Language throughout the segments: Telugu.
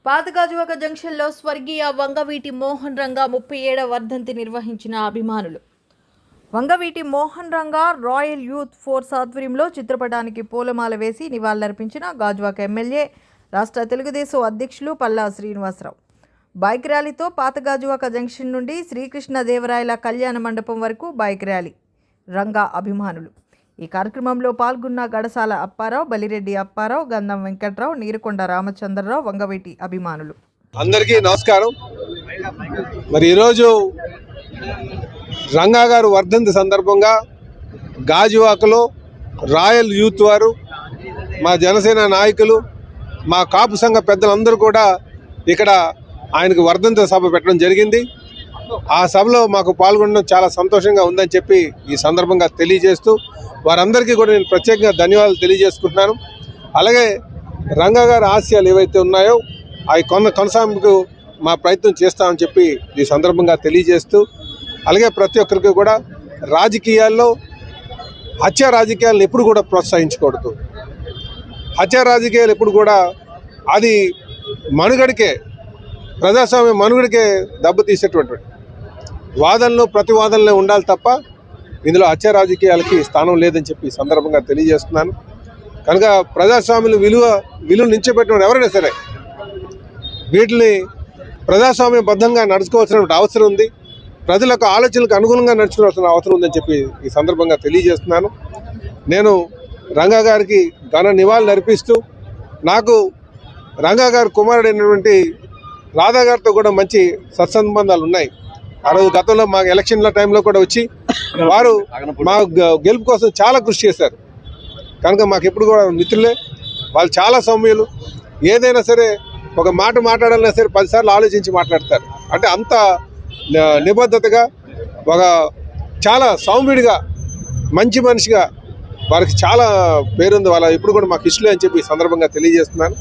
పాతగాజువాక జంక్షన్లో స్వర్గీయ వంగవీటి మోహన్ రంగా 37వ వర్ధంతి నిర్వహించిన అభిమానులు. Vangaveeti Mohan Ranga royal youth force ఆధ్వర్యంలో చిత్రపటానికి పూలమాల వేసి నివాళులర్పించిన గాజువాక ఎమ్మెల్యే, రాష్ట్ర తెలుగుదేశం అధ్యక్షులు పల్లా శ్రీనివాసరావు. బైక్ ర్యాలీతో పాతగాజువాక జంక్షన్ నుండి శ్రీకృష్ణదేవరాయల కళ్యాణ మండపం వరకు బైక్ ర్యాలీ. రంగా అభిమానులు. ఈ కార్యక్రమంలో పాల్గొన్న గడసాల అప్పారావు, బలిరెడ్డి అప్పారావు, గంధం వెంకట్రావు, నీరుకొండ రామచంద్రరావు, వంగవీటి అభిమానులు. అందరికీ నమస్కారం. మరి ఈరోజు రంగా గారు వర్ధంతి సందర్భంగా గాజువాకలో రాయల్ యూత్ వారు, మా జనసేన నాయకులు, మా కాపు సంఘ పెద్దలందరూ కూడా ఇక్కడ ఆయనకు వర్ధంతి సభ పెట్టడం జరిగింది. ఆ సభలో మాకు పాల్గొనడం చాలా సంతోషంగా ఉందని చెప్పి ఈ సందర్భంగా తెలియజేస్తూ వారందరికీ కూడా నేను ప్రత్యేకంగా ధన్యవాదాలు తెలియజేసుకుంటున్నాను. అలాగే రంగా గారి ఆశయాలు ఏవైతే ఉన్నాయో అవి కొనసాగింపుకు మా ప్రయత్నం చేస్తామని చెప్పి ఈ సందర్భంగా తెలియజేస్తూ, అలాగే ప్రతి ఒక్కరికి కూడా రాజకీయాల్లో హత్య రాజకీయాలను ఎప్పుడు కూడా ప్రోత్సహించకూడదు. హత్య రాజకీయాలు ఎప్పుడు కూడా అది మనుగడికే, ప్రజాస్వామ్య మనుగడికే దెబ్బతీసేటువంటి వాదనలు ప్రతివాదనలే ఉండాలి తప్ప ఇందులో హత్య రాజకీయాలకి స్థానం లేదని చెప్పి సందర్భంగా తెలియజేస్తున్నాను. కనుక ప్రజాస్వామ్యులు విలువ నిలిచిపెట్టిన ఎవరైనా సరే వీటిని ప్రజాస్వామ్యబద్ధంగా నడుచుకోవాల్సిన అవసరం ఉంది. ప్రజలకు ఆలోచనలకు అనుగుణంగా నడుచుకోవాల్సిన అవసరం ఉందని చెప్పి ఈ సందర్భంగా తెలియజేస్తున్నాను. నేను రంగా గారికి ఘన నివాళులు అర్పిస్తూ, నాకు రంగా గారి కుమారుడైనటువంటి రాధా గారితో కూడా మంచి సత్సంబంధాలు ఉన్నాయి. ఆ రోజు గతంలో మా ఎలక్షన్ల టైంలో కూడా వచ్చి వారు మా గెలుపు కోసం చాలా కృషి చేశారు. కనుక మాకు ఎప్పుడు కూడా మిత్రులే. వాళ్ళు చాలా సౌమ్యులు. ఏదైనా సరే ఒక మాట మాట్లాడాలన్నా సరే 10 సార్లు ఆలోచించి మాట్లాడతారు. అంటే అంత నిబద్ధతగా, ఒక చాలా సౌమ్యుడిగా, మంచి మనిషిగా వారికి చాలా పేరుంది. వాళ్ళ ఇప్పుడు కూడా మాకు ఇష్టలే అని చెప్పి ఈ సందర్భంగా తెలియజేస్తున్నాను.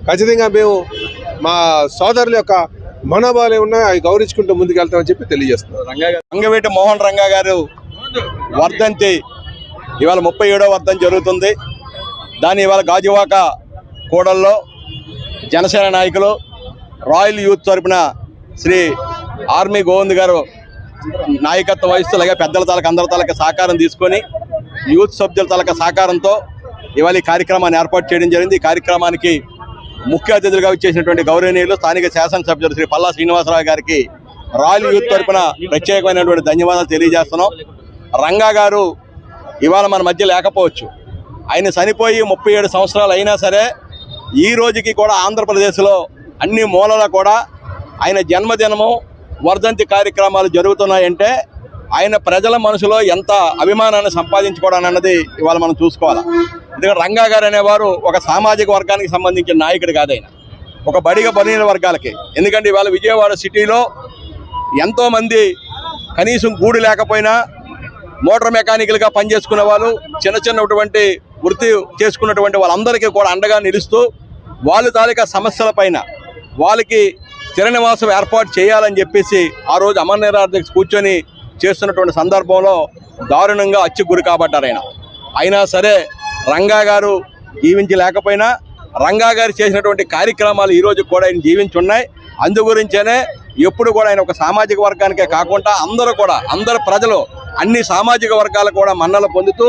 ఖచ్చితంగా మేము మా సోదరుల యొక్క మనోభావాలు ఉన్నాయి, అవి గౌరవించుకుంటూ ముందుకెళ్తామని చెప్పి తెలియజేస్తున్నాం. వంగవీటి మోహన్ రంగా గారు వర్ధంతి ఇవాళ 37వ వర్ధంతి జరుగుతుంది. దాన్ని ఇవాళ గాజువాక కూడల్లో జనసేన నాయకులు, రాయల్ యూత్ తరపున శ్రీ ఆర్మీ గోవింద్ గారు నాయకత్వం వహిస్తూ, అలాగే పెద్దల తాలూకా అందరి తాలూకా సహకారం తీసుకొని యూత్ సభ్యుల తాలూకా సహకారంతో ఇవాళ ఈ కార్యక్రమాన్ని ఏర్పాటు చేయడం జరిగింది. ఈ కార్యక్రమానికి ముఖ్య అతిథులుగా వచ్చేసినటువంటి గౌరవనీయులు స్థానిక శాసనసభ్యులు శ్రీ పల్లా శ్రీనివాసరావు గారికి రాయల్ యూత్ తరపున ప్రత్యేకమైనటువంటి ధన్యవాదాలు తెలియజేస్తున్నాం. రంగా గారు ఇవాళ మన మధ్య లేకపోవచ్చు. ఆయన చనిపోయి 37 సంవత్సరాలు అయినా సరే ఈ రోజుకి కూడా ఆంధ్రప్రదేశ్లో అన్ని మూలలా కూడా ఆయన జన్మదినము, వర్ధంతి కార్యక్రమాలు జరుగుతున్నాయంటే ఆయన ప్రజల మనసులో ఎంత అభిమానాన్ని సంపాదించుకోవడం అన్నది ఇవాళ మనం చూసుకోవాలి. ఎందుకంటే రంగా గారు అనేవారు ఒక సామాజిక వర్గానికి సంబంధించిన నాయకుడు కాదు. ఆయన ఒక బడిగ బలహీన వర్గాలకి. ఎందుకంటే ఇవాళ విజయవాడ సిటీలో ఎంతోమంది కనీసం గూడు లేకపోయినా మోటార్ మెకానికల్గా పనిచేసుకునే వాళ్ళు, చిన్నటువంటి వృత్తి చేసుకున్నటువంటి వాళ్ళందరికీ కూడా అండగా నిలుస్తూ వాళ్ళ తాలూకా సమస్యల పైన వాళ్ళకి స్థిర నివాసం ఏర్పాటు చేయాలని చెప్పేసి ఆ రోజు అమర నిరాహార కూర్చొని చేస్తున్నటువంటి సందర్భంలో దారుణంగా హత్య గురి కాబడ్డారు. అయినా సరే రంగా గారు జీవించి లేకపోయినా రంగా గారు చేసినటువంటి కార్యక్రమాలు ఈరోజు కూడా ఆయన జీవించి ఉన్నాయి. అందు గురించేనే ఎప్పుడు కూడా ఆయన ఒక సామాజిక వర్గానికే కాకుండా అందరు ప్రజలు, అన్ని సామాజిక వర్గాలు కూడా మన్నలు పొందుతూ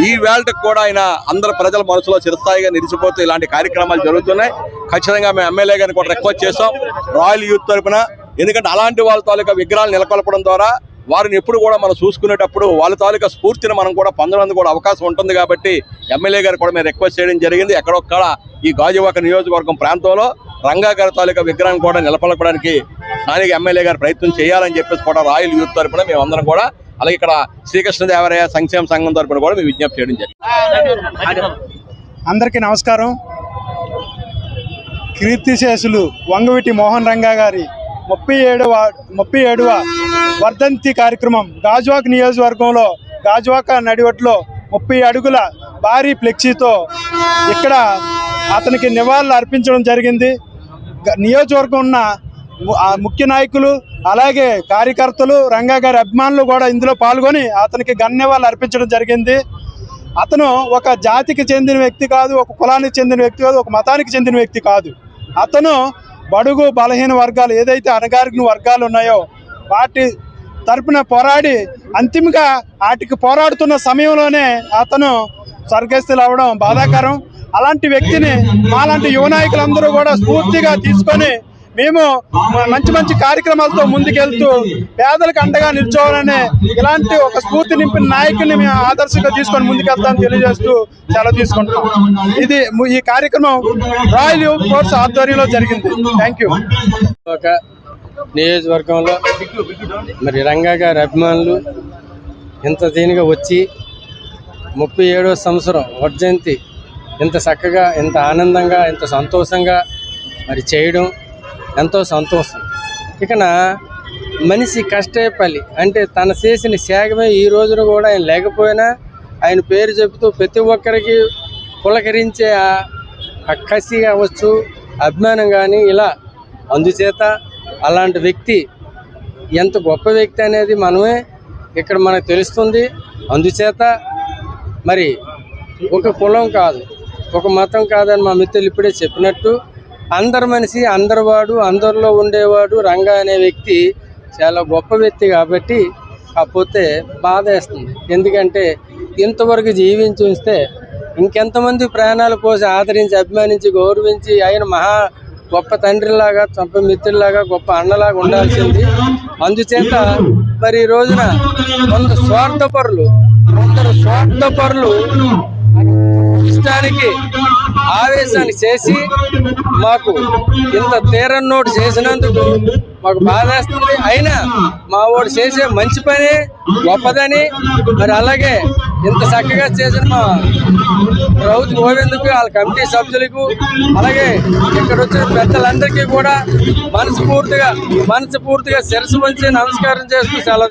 ఈ వేళకు కూడా ఆయన అందరు ప్రజల మనసులో చిరస్థాయిగా నిలిచిపోతూ ఇలాంటి కార్యక్రమాలు జరుగుతున్నాయి. ఖచ్చితంగా మేము ఎమ్మెల్యే గారిని కూడా రిక్వెస్ట్ చేస్తాం రాయల్ యూత్ తరఫున. ఎందుకంటే అలాంటి వాళ్ళ తాలూకా విగ్రహాలు నెలకొల్పడం ద్వారా వారిని ఎప్పుడు కూడా మనం చూసుకునేటప్పుడు వాళ్ళ తాలూకా స్ఫూర్తిని మనం కూడా పొందడానికి కూడా అవకాశం ఉంటుంది. కాబట్టి ఎమ్మెల్యే గారు కూడా మేము రిక్వెస్ట్ చేయడం జరిగింది. ఎక్కడొక్కడ ఈ గాజువాక నియోజకవర్గం ప్రాంతంలో రంగా గారి తాలూకా విగ్రహాన్ని కూడా నెలకొల్పడానికి స్థానిక ఎమ్మెల్యే గారు ప్రయత్నం చేయాలని చెప్పేసి కూడా రాయల్ యూత్ తరఫున మేమందరం కూడా, అలాగే ఇక్కడ శ్రీకృష్ణదేవరాయ సంక్షేమ సంఘం తరఫున కూడా మేము విజ్ఞప్తి చేయడం జరిగింది. అందరికీ నమస్కారం. కీర్తిశేషులు వంగవీటి మోహన్ రంగా గారి 37వ వర్ధంతి కార్యక్రమం గాజువాక నియోజకవర్గంలో గాజువాక నడివట్లో 30 అడుగుల భారీ ఫ్లెక్సీతో ఇక్కడ అతనికి నివాళులు అర్పించడం జరిగింది. నియోజకవర్గం ఉన్న ముఖ్య నాయకులు, అలాగే కార్యకర్తలు, రంగా గారి అభిమానులు కూడా ఇందులో పాల్గొని అతనికి నివాళులు అర్పించడం జరిగింది. అతను ఒక జాతికి చెందిన వ్యక్తి కాదు, ఒక కులానికి చెందిన వ్యక్తి కాదు, ఒక మతానికి చెందిన వ్యక్తి కాదు. అతను బడుగు బలహీన వర్గాలు ఏదైతే అణగారిన వర్గాలు ఉన్నాయో వాటి తరపున పోరాడి అంతిమంగా వాటికి పోరాడుతున్న సమయంలోనే అతను స్వర్గస్థులు అవడం బాధాకరం. అలాంటి వ్యక్తిని మాలాంటి యువ నాయకులందరూ కూడా స్ఫూర్తిగా తీసుకొని మేము మంచి మంచి కార్యక్రమాలతో ముందుకెళ్తూ పేదలకు అండగా నిల్చోవాలనే ఇలాంటి ఒక స్ఫూర్తి నింపిన నాయకుడిని మేము ఆదర్శంగా తీసుకొని ముందుకెళ్తామని తెలియజేస్తూ సెలవు తీసుకుంటున్నాం. ఈ కార్యక్రమం రాయల్ యూత్ ఫోర్స్ ఆధ్వర్యంలో జరిగింది. Thank you. ఒక నియోజకవర్గంలో మరి రంగా గారి అభిమానులు ఇంత దీనిగా వచ్చి 37వ సంవత్సరం వర్ధంతి ఇంత చక్కగా, ఇంత ఆనందంగా, ఇంత సంతోషంగా మరి చేయడం ఎంతో సంతోషం. ఇకన మనిషి కష్టపల్లి అంటే తన చేసిన త్యాగమే ఈ రోజున కూడా ఆయన లేకపోయినా ఆయన పేరు చెబుతూ ప్రతి ఒక్కరికి పులకరించే ఆ కసి కావచ్చు, అభిమానం కానీ ఇలా. అందుచేత అలాంటి వ్యక్తి ఎంత గొప్ప వ్యక్తి అనేది మనమే ఇక్కడ మనకు తెలుస్తుంది. అందుచేత మరి ఒక కులం కాదు, ఒక మతం కాదని మా మిత్రులు ఇప్పుడే చెప్పినట్టు అందరి మనిషి, అందరి వాడు, అందరిలో ఉండేవాడు రంగా అనే వ్యక్తి చాలా గొప్ప వ్యక్తి. కాబట్టి కాకపోతే బాధ వేస్తుంది. ఎందుకంటే ఇంతవరకు జీవించి ఉంచితే ఇంకెంతమంది ప్రాణాలు పోసి ఆదరించి, అభిమానించి, గౌరవించి ఆయన మహా గొప్ప తండ్రిలాగా, గొప్ప మిత్రులాగా, గొప్ప అన్నలాగా ఉండాల్సింది. అందుచేత మరి ఈ రోజున కొందరు స్వార్థపరులు ఇష్టానికి ఆవేశాన్ని చేసి మాకు ఇంత తీరని నోటు చేసినందుకు మాకు బాధేస్తుంది. అయినా మా వాడు చేసే మంచి పని గొప్పదని, మరి అలాగే ఇంత చక్కగా చేసిన మా రౌత్ గోవింద్కు, వాళ్ళ కమిటీ సభ్యులకు, అలాగే ఇక్కడ వచ్చిన పెద్దలందరికీ కూడా మనస్ఫూర్తిగా శిరస్సు వంచి నమస్కారం చేస్తూ సెలవు.